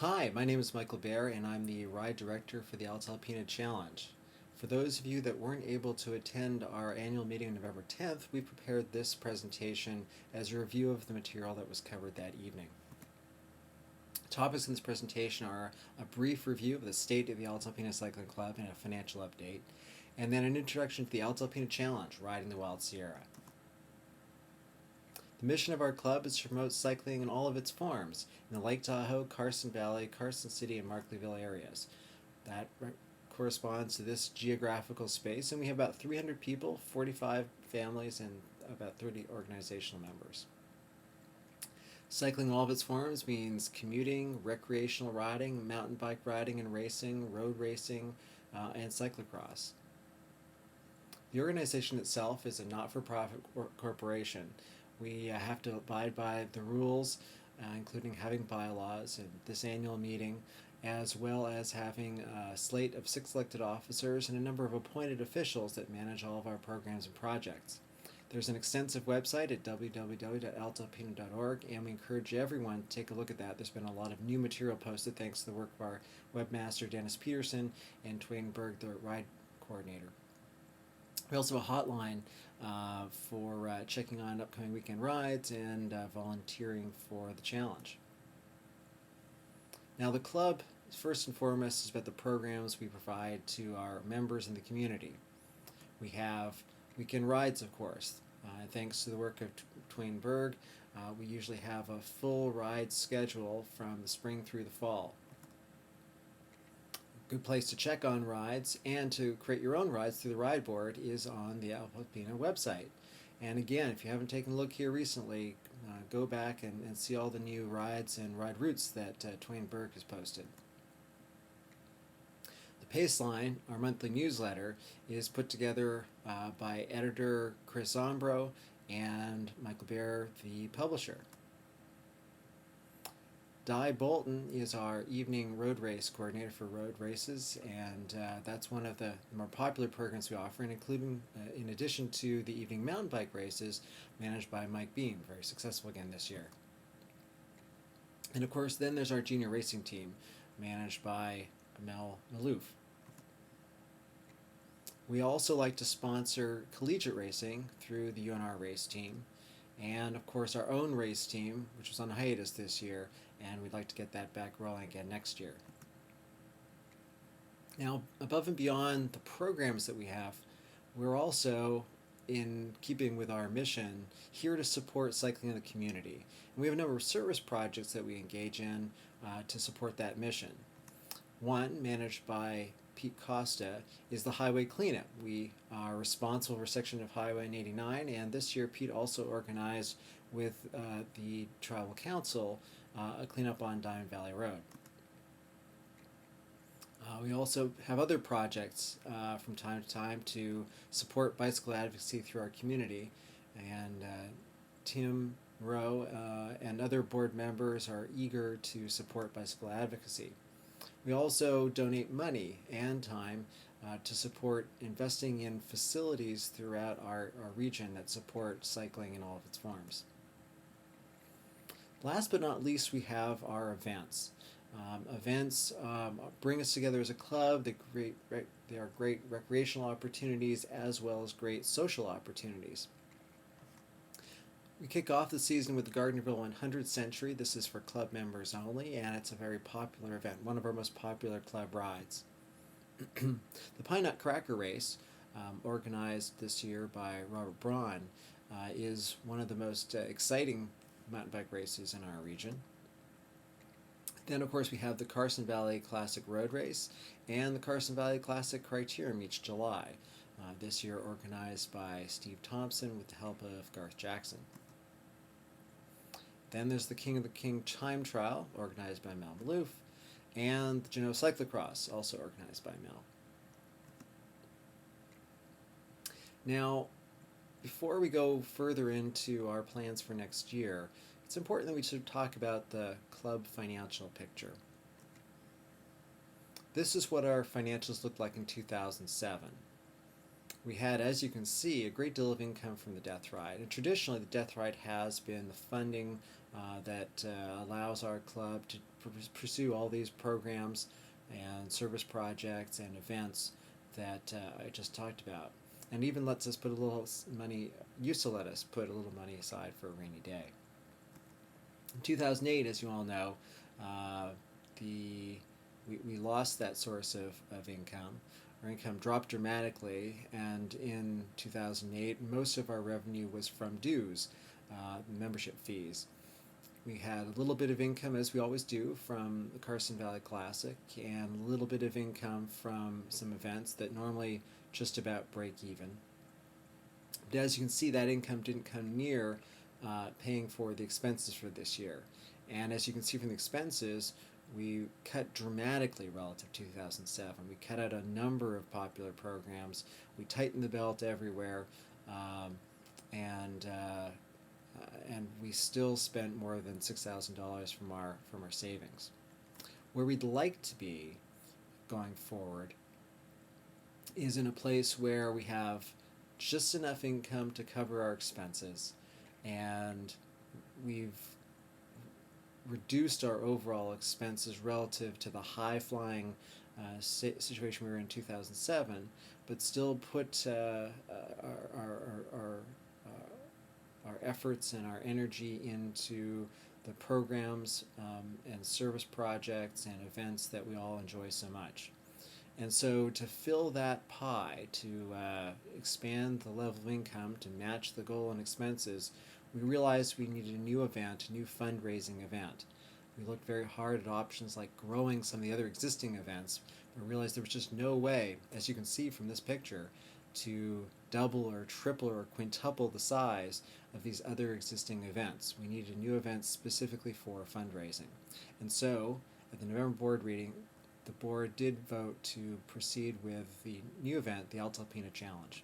Hi, my name is Michael Bear, and I'm the ride director for the Alta Alpina Challenge. For those of you that weren't able to attend our annual meeting on November 10th, we prepared this presentation as a review of the material that was covered that evening. Topics in this presentation are a brief review of the state of the Alta Alpina Cycling Club and a financial update, and then an introduction to the Alta Alpina Challenge, Riding the Wild Sierra. The mission of our club is to promote cycling in all of its forms in the Lake Tahoe, Carson Valley, Carson City, and Markleeville areas. That corresponds to this geographical space, and we have about 300 people, 45 families, and about 30 organizational members. Cycling in all of its forms means commuting, recreational riding, mountain bike riding and racing, road racing, and cyclocross. The organization itself is a not-for-profit corporation. We have to abide by the rules, including having bylaws and this annual meeting, as well as having a slate of 6 elected officers and a number of appointed officials that manage all of our programs and projects. There's an extensive website at www.altalpina.org, and we encourage everyone to take a look at that. There's been a lot of new material posted thanks to the work of our webmaster, Dennis Peterson, and Twain Berg, the ride coordinator. We also have a hotline for checking on upcoming weekend rides and volunteering for the challenge. Now, the club, first and foremost, is about the programs we provide to our members in the community. We have weekend rides, of course. Thanks to the work of Twain Berg, we usually have a full ride schedule from the spring through the fall. Good place to check on rides and to create your own rides through the ride board is on the Alta Alpina website. And again, if you haven't taken a look here recently, go back and see all the new rides and ride routes that Twain Berg has posted. The Paceline, our monthly newsletter, is put together by editor Chris Zombro and Michael Bear, the publisher. Di Bolton is our evening road race coordinator for road races, and that's one of the more popular programs we offer, and including, in addition to the evening mountain bike races managed by Mike Beam, very successful again this year. And of course, then there's our junior racing team, managed by Mel Maloof. We also like to sponsor collegiate racing through the UNR race team, and of course our own race team, which was on hiatus this year, and we'd like to get that back rolling again next year. Now, above and beyond the programs that we have, we're also, in keeping with our mission, here to support cycling in the community. And we have a number of service projects that we engage in to support that mission. One, managed by Pete Costa, is the highway cleanup. We are responsible for a section of Highway 89, and this year Pete also organized with the Tribal Council a cleanup on Diamond Valley Road. We also have other projects from time to time to support bicycle advocacy through our community, and Tim Rowe and other board members are eager to support bicycle advocacy. We also donate money and time to support investing in facilities throughout our region that support cycling in all of its forms. Last but not least, we have our events. Events bring us together as a club. They are great recreational opportunities as well as great social opportunities. We kick off the season with the Gardnerville 100th Century. This is for club members only, and it's a very popular event, one of our most popular club rides. The Pine Nut Cracker Race, organized this year by Robert Braun, is one of the most exciting mountain bike races in our region. Then, of course, we have the Carson Valley Classic Road Race and the Carson Valley Classic Criterium each July, this year organized by Steve Thompson with the help of Garth Jackson. Then there's the King of the King Time Trial, organized by Mel Maloof, and the Genoa Cyclocross, also organized by Mel. Now, before we go further into our plans for next year, it's important that we should talk about the club financial picture. This is what our financials looked like in 2007. We had, as you can see, a great deal of income from the Death Ride. And traditionally, the Death Ride has been the funding that allows our club to pursue all these programs and service projects and events that I just talked about. And even lets us put a little money, used to let us put a little money aside for a rainy day. In 2008, as you all know, uh, we lost that source of income. Our income dropped dramatically, and in 2008, most of our revenue was from dues, membership fees. We had a little bit of income, as we always do, from the Carson Valley Classic, and a little bit of income from some events that normally just about break even. But as you can see, that income didn't come near paying for the expenses for this year. And as you can see from the expenses, we cut dramatically relative to 2007. We cut out a number of popular programs. We tightened the belt everywhere, um, and we still spent more than $6,000 from our savings. Where we'd like to be going forward is in a place where we have just enough income to cover our expenses, and we've reduced our overall expenses relative to the high-flying situation we were in 2007, but still put our efforts and our energy into the programs and service projects and events that we all enjoy so much. And so to fill that pie, to expand the level of income to match the goal and expenses, we realized we needed a new event, a new fundraising event. We looked very hard at options like growing some of the other existing events, but realized there was just no way, as you can see from this picture, to double or triple or quintuple the size of these other existing events. We needed a new event specifically for fundraising. And so, at the November board meeting, the board did vote to proceed with the new event, the Alta Alpina Challenge.